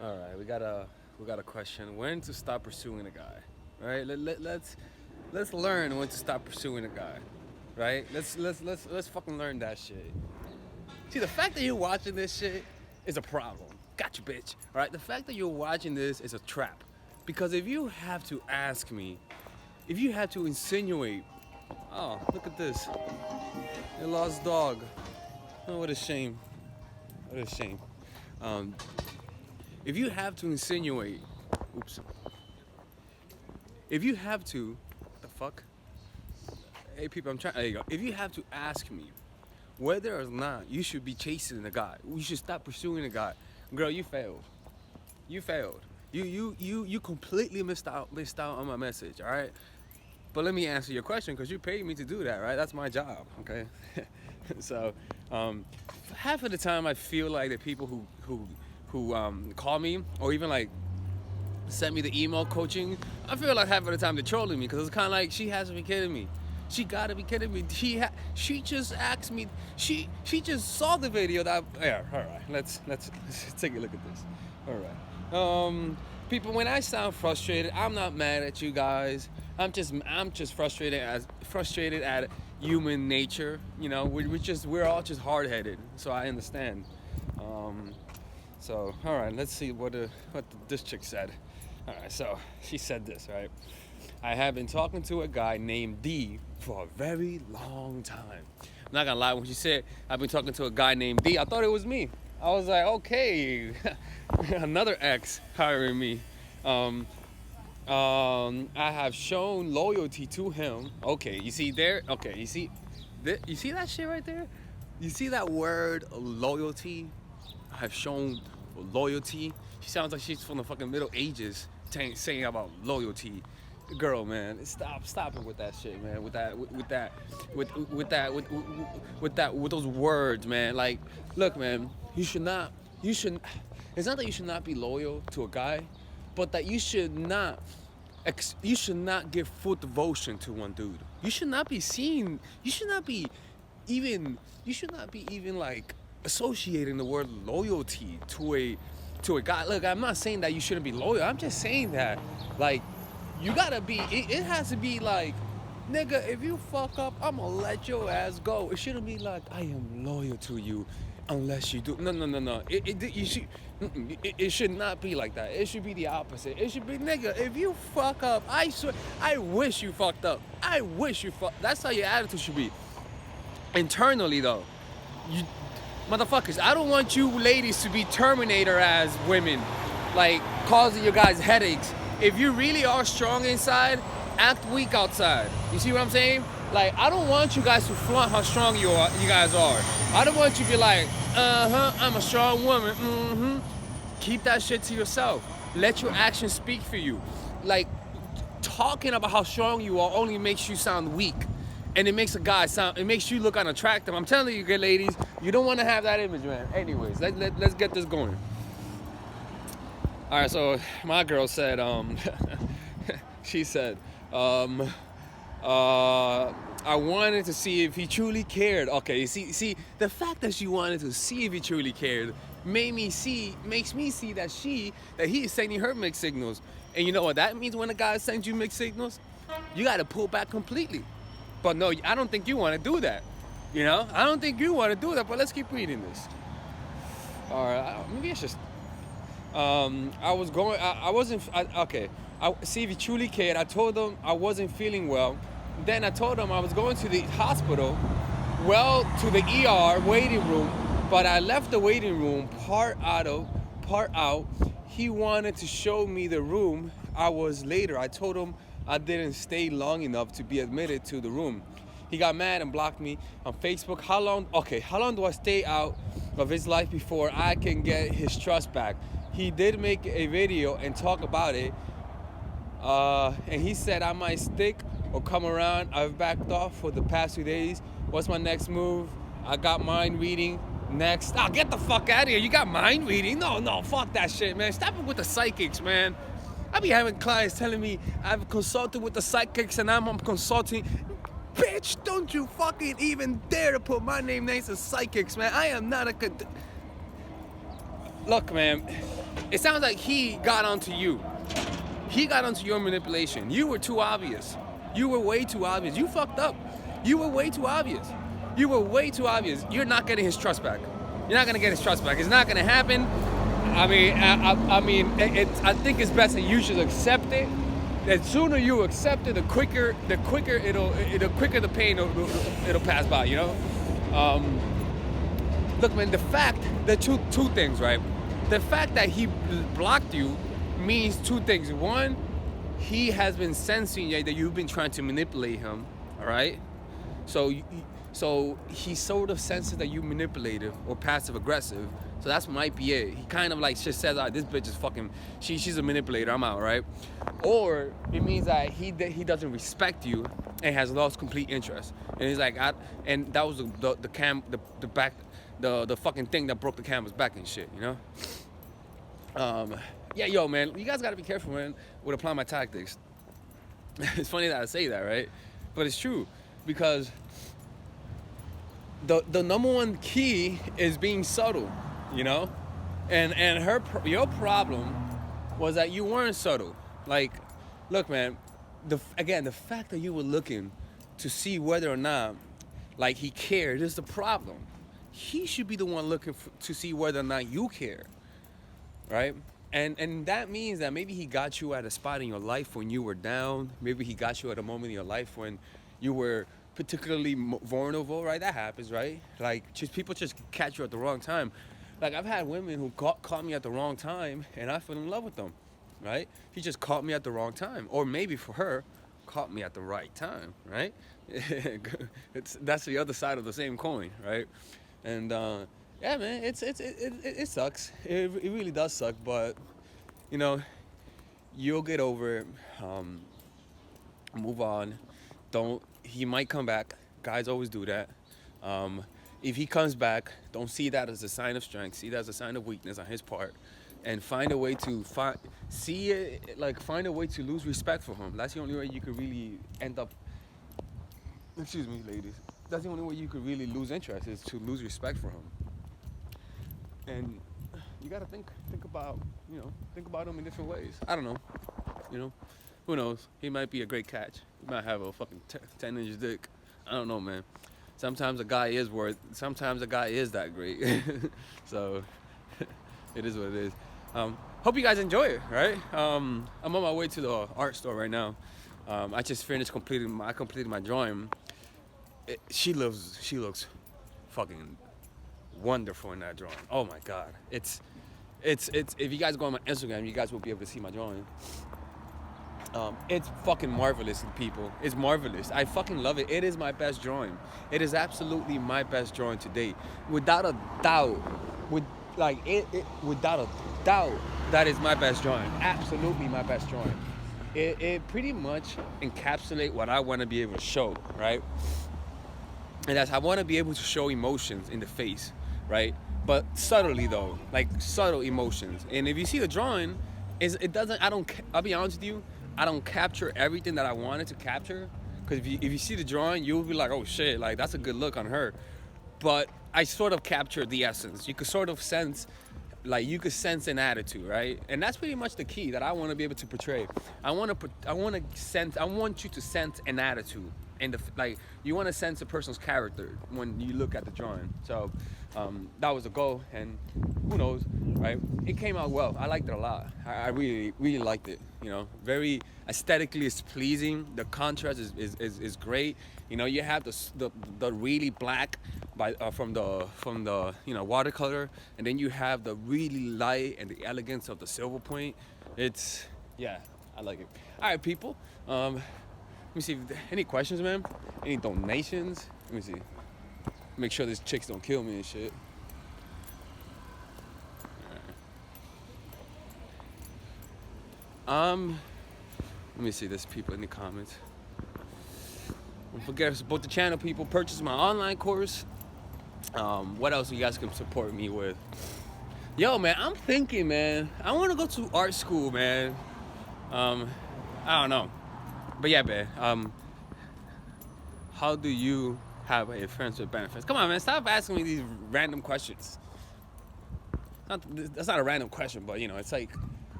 All right, we got a question. When to stop pursuing a guy? Right? Let's learn when to stop pursuing a guy. Right? Let's fucking learn that shit. See, the fact that you're watching this shit is a problem. Gotcha, bitch. All right? The fact that you're watching this is a trap. Because if you have to ask me, if you have to insinuate, oh, look at this, a lost dog. Oh, what a shame. What a shame. Um, if you have to insinuate, oops. If you have to, what the fuck? Hey, people, I'm trying. There you go. If you have to ask me whether or not you should be chasing a guy, you should stop pursuing a guy, girl, you failed. You failed. You completely missed out on my message. All right. But let me answer your question because you paid me to do that, right? That's my job. Okay. So, half of the time I feel like the people who call me or even like sent me the email coaching, I feel like half of the time they're trolling me because it's kind of like she has to be kidding me. She gotta be kidding me. She just asked me. She just saw the video that. Yeah, all right. Let's take a look at this. All right. People, when I sound frustrated, I'm not mad at you guys. I'm just frustrated at human nature. You know, we're all just hard headed. So I understand. So all right, let's see what this chick said. All right, so she said this, right? I have been talking to a guy named D for a very long time. I'm not gonna lie, when she said I've been talking to a guy named D, I thought it was me. I was like, okay, another ex hiring me. Um, I have shown loyalty to him. Okay, you see there? Okay, you see that shit right there? You see that word loyalty? I have shown loyalty. She sounds like she's from the fucking Middle Ages saying about loyalty. Girl, man, stop it with that shit, man. With those words, man. Like, look, man, you should. It's not that you should not be loyal to a guy, but that you should not give full devotion to one dude. You should not be seen. You should not be even like associating the word loyalty to a guy. Look, I'm not saying that you shouldn't be loyal. I'm just saying that, like, you gotta be. It has to be like, nigga, if you fuck up, I'ma let your ass go. It shouldn't be like I am loyal to you, unless you do. No. It should not be like that. It should be the opposite. It should be, nigga, if you fuck up, I swear, I wish you fucked up. I wish you fucked. That's how your attitude should be. Internally, though, you motherfuckers, I don't want you ladies to be Terminator as women, like causing you guys headaches. If you really are strong inside, act weak outside. You see what I'm saying? Like, I don't want you guys to flaunt how strong you guys are. I don't want you to be like, I'm a strong woman. Keep that shit to yourself. Let your actions speak for you. Like, talking about how strong you are only makes you sound weak. And it makes it makes you look unattractive. I'm telling you, good ladies, you don't want to have that image, man. Anyways, let's get this going. All right, so my girl said, she said, I wanted to see if he truly cared. Okay, see, the fact that she wanted to see if he truly cared makes me see that he is sending her mixed signals. And you know what that means when a guy sends you mixed signals? You got to pull back completely. But no, I don't think you want to do that. You know, I don't think you want to do that. But let's keep reading this. All right, maybe it's just. Okay. See if he truly cared. I told him I wasn't feeling well. Then I told him I was going to the hospital, to the ER waiting room, but I left the waiting room part out. He wanted to show me the room I was later. I told him I didn't stay long enough to be admitted to the room. He got mad and blocked me on Facebook. How long do I stay out of his life before I can get his trust back? He did make a video and talk about it. And he said I might stick or come around. I've backed off for the past 2 days. What's my next move? I got mind reading next. Get the fuck out of here. You got mind reading? No, fuck that shit, man. Stop it with the psychics, man. I be having clients telling me I've consulted with the psychics and I'm consulting. Bitch, don't you fucking even dare to put my name next to psychics, man. I am not a good... Look, man, It sounds like he got onto you. He got onto your manipulation. You were too obvious. You were way too obvious. You fucked up. You were way too obvious. You were way too obvious. You're not getting his trust back. You're not gonna get his trust back. It's not gonna happen. I mean, I think it's best that you should accept it. The sooner you accept it, the quicker the quicker the pain it'll pass by. You know. Look, man. The two things, right? The fact that he blocked you means two things. One, he has been sensing that you've been trying to manipulate him. All right. So he sort of senses that you manipulative or passive aggressive. So that's might be it. He kind of like just says, "Ah, this bitch is fucking. She's a manipulator. I'm out, right?" Or it means that he doesn't respect you and has lost complete interest. And he's like, and that was the fucking thing that broke the canvas back and shit, you know. Yeah, yo, man, you guys gotta be careful, man, with applying my tactics. It's funny that I say that, right? But it's true, because the number one key is being subtle, you know. And your problem was that you weren't subtle. Like, look, man, the fact that you were looking to see whether or not, like, he cared is the problem. He should be the one looking to see whether or not you care, right? And that means that maybe he got you at a spot in your life when you were down. Maybe he got you at a moment in your life when you were particularly vulnerable, right? That happens, right? Like, people just catch you at the wrong time. Like, I've had women who caught me at the wrong time, and I fell in love with them, right? He just caught me at the wrong time. Or maybe for her, caught me at the right time, right? That's the other side of the same coin, right? And yeah, man, it sucks. It really does suck, but you know, you'll get over it. Move on. He might come back. Guys always do that. If he comes back, don't see that as a sign of strength. See that as a sign of weakness on his part, and find a way to find a way to lose respect for him. That's the only way you could really end up. Excuse me, ladies. That's the only way you could really lose interest, is to lose respect for him. And you gotta think about him in different ways. I don't know, you know, who knows? He might be a great catch. He might have a fucking 10-inch dick. I don't know, man. Sometimes a guy is that great. So it is what it is. Hope you guys enjoy it, right? I'm on my way to the art store right now. I just finished completing my drawing. She looks fucking wonderful in that drawing. Oh my god. It's if you guys go on my Instagram, you guys will be able to see my drawing. It's fucking marvelous, people. It's marvelous. I fucking love it. It is my best drawing. It is absolutely my best drawing to date. Without a doubt. Without a doubt, that is my best drawing. Absolutely my best drawing. It pretty much encapsulates what I want to be able to show, right? And that's, I want to be able to show emotions in the face, right? But subtly though, like subtle emotions. And if you see the drawing, I'll be honest with you, I don't capture everything that I wanted to capture. Because if you see the drawing, you'll be like, oh shit, like that's a good look on her. But I sort of captured the essence. You could sort of sense, like you could sense an attitude, right? And that's pretty much the key that I want to be able to portray. I want you to sense an attitude. And you want to sense a person's character when you look at the drawing. So that was the goal, and who knows, right? It came out well. I liked it a lot. I really, really liked it. You know, very aesthetically, it's pleasing. The contrast is great. You know, you have the really black from the watercolor, and then you have the really light and the elegance of the silver point. Yeah, I like it. All right, people. Let me see if any questions, man. Any donations? Let me see. Make sure these chicks don't kill me and shit. Let me see. There's people in the comments. Don't forget to support the channel, people. Purchase my online course. What else you guys can support me with? Yo, man, I'm thinking, man. I want to go to art school, man. I don't know. But yeah, man, how do you have a friends with benefits? Come on, man, stop asking me these random questions. that's not a random question, but you know, it's like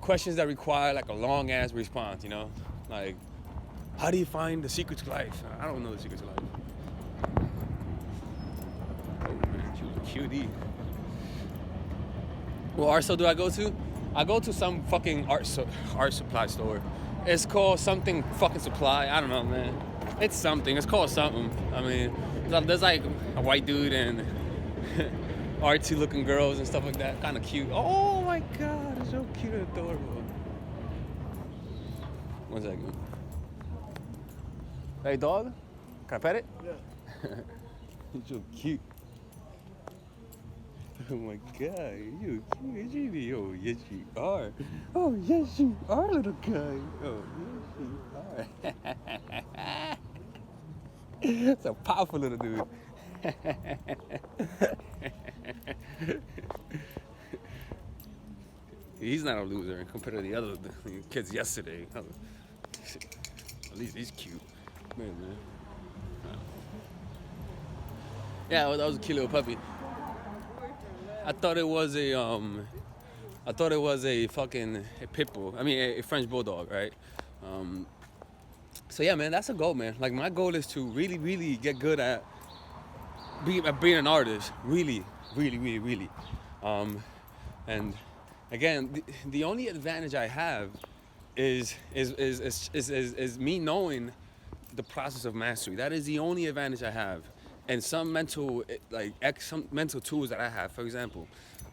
questions that require like a long ass response. You know, like how do you find the secret to life? I don't know the secret to life. Oh man, she was a cutie. What art store do I go to? I go to some fucking art supply store. It's called something fucking supply. I don't know, man. It's something. It's called something. I mean, there's like a white dude and artsy looking girls and stuff like that. Kind of cute. Oh my god, it's so cute and adorable. 1 second. Hey dog, can I pet it? Yeah. You're so cute. Oh my god, you're cute. Oh yes you are. Oh yes you are, little guy. Oh yes you are. That's a powerful little dude. He's not a loser compared to the other kids yesterday. At least he's cute. Man. Yeah, that was a cute little puppy. I thought it was a fucking pit bull. I mean, a French bulldog, right? So yeah, man, that's a goal, man. Like my goal is to really, really get good at being an artist. Really. And again, the only advantage I have is me knowing the process of mastery. That is the only advantage I have. And some mental tools that I have. For example,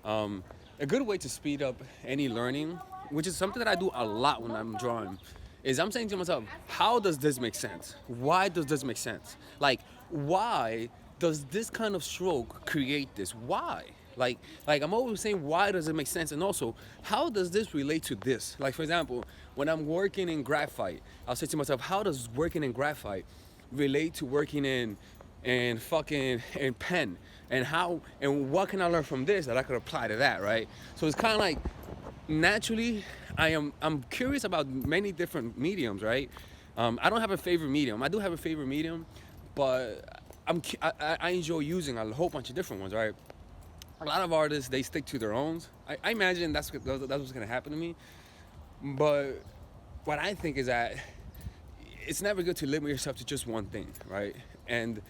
a good way to speed up any learning, which is something that I do a lot when I'm drawing, is I'm saying to myself, how does this make sense? Why does this make sense? Like, why does this kind of stroke create this? Why? Like I'm always saying, why does it make sense? And also, how does this relate to this? Like, for example, when I'm working in graphite, I'll say to myself, how does working in graphite relate to working in pen? And what can I learn from this that I could apply to that, right? So it's kind of like, naturally, I'm curious about many different mediums, right? I don't have a favorite medium. I do have a favorite medium, but I enjoy using a whole bunch of different ones, right? A lot of artists, they stick to their own. I imagine that's what's gonna happen to me. But what I think is that it's never good to limit yourself to just one thing, right? And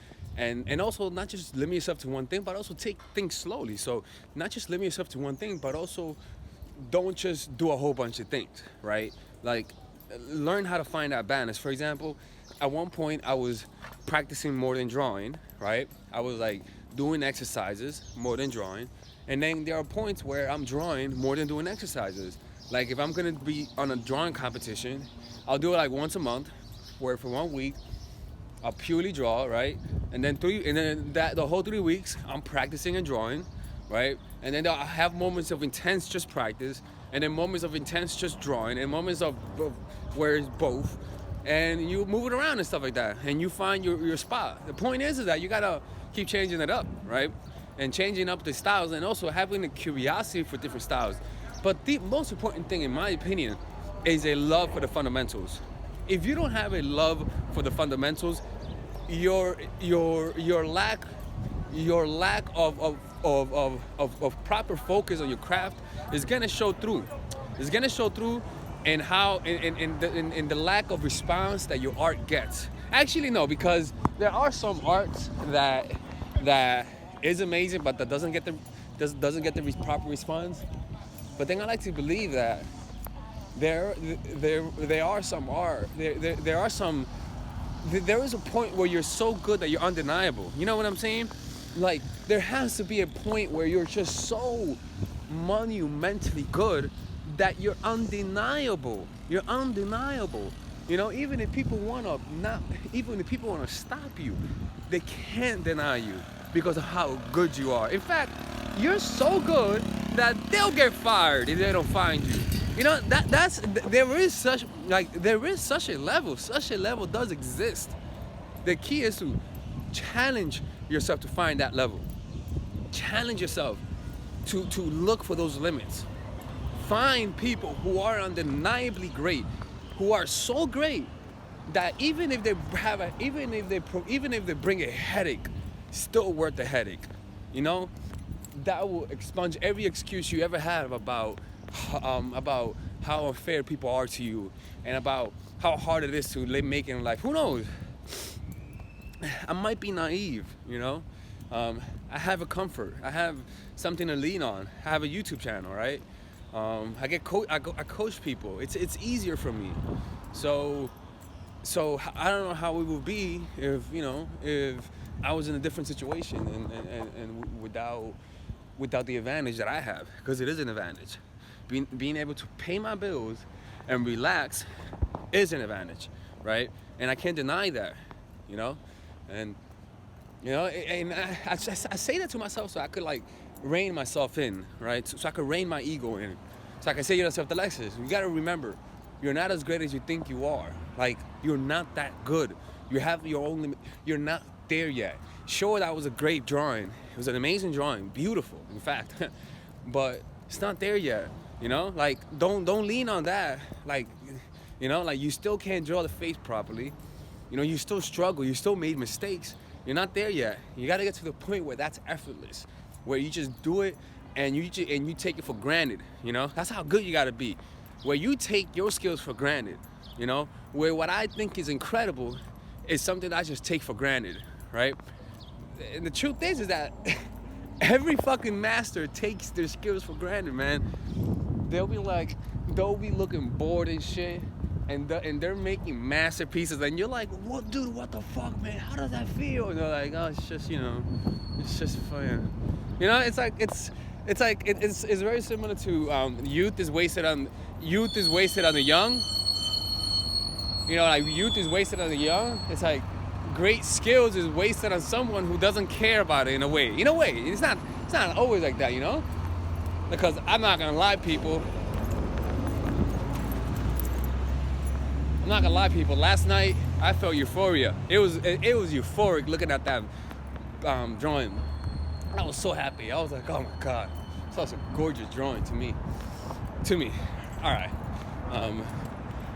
also not just limit yourself to one thing, but also take things slowly. So not just limit yourself to one thing, but also don't just do a whole bunch of things, right? Like, learn how to find that balance. For example, at one point I was practicing more than drawing, right? I was like doing exercises more than drawing. And then there are points where I'm drawing more than doing exercises. Like if I'm gonna be on a drawing competition, I'll do it like once a month, where for 1 week, I'll purely draw, right? And then the whole 3 weeks, I'm practicing and drawing, right? And then I'll have moments of intense just practice, and then moments of intense just drawing, and moments of where it's both. And you move it around and stuff like that, and you find your spot. The point is that you gotta keep changing it up, right? And changing up the styles, and also having a curiosity for different styles. But the most important thing, in my opinion, is a love for the fundamentals. If you don't have a love for the fundamentals, your lack of proper focus on your craft is gonna show through. It's gonna show through in how in the lack of response that your art gets. Actually, no, because there are some arts that is amazing, but that doesn't get the proper response. But then I like to believe that there is a point where you're so good that you're undeniable. You know what I'm saying? Like, there has to be a point where you're just so monumentally good that you're undeniable. You're undeniable. You know, even if people wanna stop you, they can't deny you because of how good you are. In fact, you're so good that they'll get fired if they don't find you. You know, there is such a level. Such a level does exist. The key is to challenge yourself to find that level. Challenge yourself to look for those limits. Find people who are undeniably great, who are so great that even if they bring a headache, still worth the headache. You know, that will expunge every excuse you ever had about how unfair people are to you and about how hard it is to make it in life. Who knows? I might be naive, you know. I have a comfort. I have something to lean on. I have a YouTube channel, right? I coach people. It's easier for me. So I don't know how it would be if I was in a different situation and without the advantage that I have, because it is an advantage. Being able to pay my bills and relax is an advantage, right? And I can't deny that, you know. And and I say that to myself so I could like rein myself in, right? So I could rein my ego in. So I can say to myself, Alexis, you gotta remember, you're not as great as you think you are. Like, you're not that good. You have your own limit. You're not there yet. Sure, that was a great drawing. It was an amazing drawing, beautiful, in fact. But it's not there yet. Like don't lean on that. Like, like you still can't draw the face properly. You still struggle. You still made mistakes. You're not there yet. You got to get to the point where that's effortless, where you just do it and you take it for granted. That's how good you got to be, where you take your skills for granted. Where what I think is incredible is something I just take for granted, right? And the truth is that every fucking master takes their skills for granted, man. They'll be looking bored and shit. And they're making masterpieces, and you're like, "What, dude? What the fuck, man? How does that feel?" And they're like, "Oh, it's just, it's just fun." It's very similar to youth is wasted on the young. Like youth is wasted on the young. It's like great skills is wasted on someone who doesn't care about it. In a way, it's not always like that, Because I'm not gonna lie, people. Last night I felt euphoria. It was euphoric looking at that drawing. I was so happy. I was like, oh my god, such a gorgeous drawing to me. All right.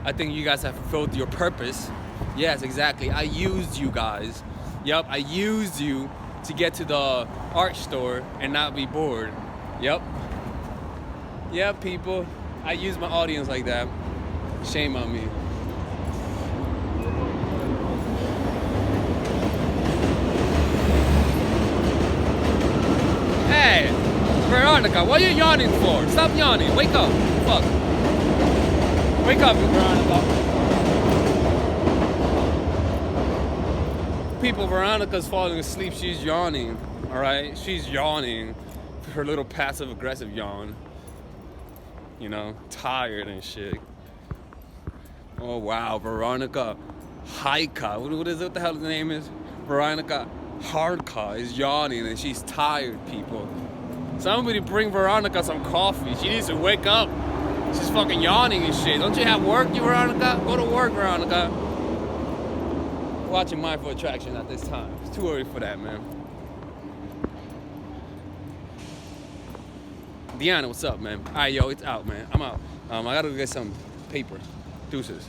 I think you guys have fulfilled your purpose. Yes, exactly. I used you guys. Yep, I used you to get to the art store and not be bored. Yep, people. I use my audience like that. Shame on me. Hey, Veronica, what are you yawning for? Stop yawning. Wake up. Fuck. Wake up, Veronica. People, Veronica's falling asleep. She's yawning. All right? She's yawning. Her little passive-aggressive yawn. Tired and shit. Oh, wow. Veronica Haika. What is it? What the hell the name is? Veronica Hardca is yawning and she's tired, people. Somebody bring Veronica some coffee. She needs to wake up. She's fucking yawning and shit. Don't you have work, you Veronica? Go to work, Veronica. Watching Mindful Attraction at this time. It's too early for that, man. Deanna, what's up, man? All right, yo, it's out, man. I'm out. I gotta go get some paper. Deuces.